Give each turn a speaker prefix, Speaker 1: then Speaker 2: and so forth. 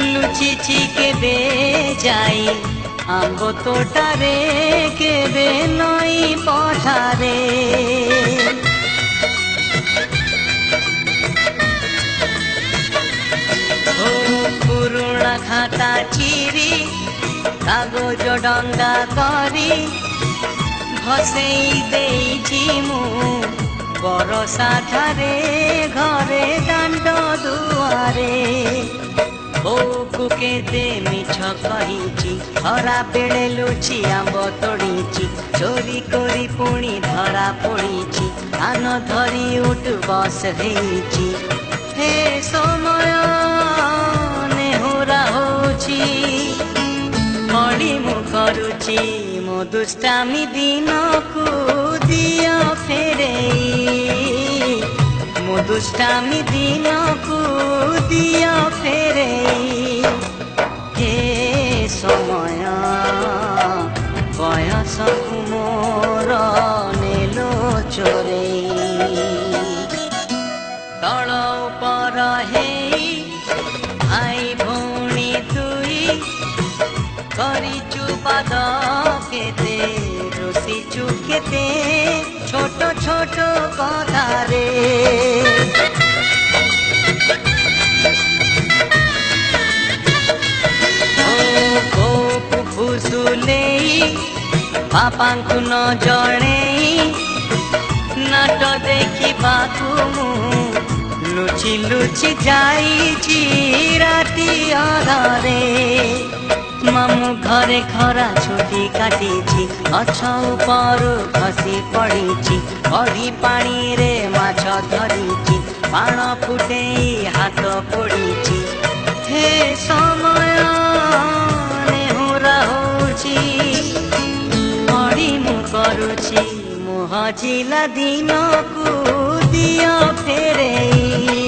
Speaker 1: लुचिछि केबे जाई आंब तोटारे केबे नई पठारे पुरुणा खाता चिरी कागज डंगा करी भसेई देइछि मु बरसा ठारे घरे दांड दुआरे केते मिछ कहिछि खरा बेले लुचि आंब तोड़ीछि चोरी करी पुणी धरा पड़ीछि आन धरी उठ बस हेछि हे समय नेहुरा होछि मणि मु करुछि मो दुष्टामी दिन को दिया फेरेई मो दुष्टामी दिन को दिया फेरेई हे समय बयस मोर नेलो चोरेई तल उपर हेई भाई भौणी तुई करिचु पाद केते रोसिचु केते छोट छोट कथारे फुसुलेई बापांकु न जणेई नाट देखी बाथु लुचि लुचि जाइछि राति अधारे मामु घरे खरा छुटी काटिछि गछ उपरु खसी पड़िछि कढ़ी पानी रे माछ धरिछि बाण फुटेई हाथ पोड़िछि हे समय नेहुरा होछि मणि मु करुछि मोह जिला दिन को दिया फेरेई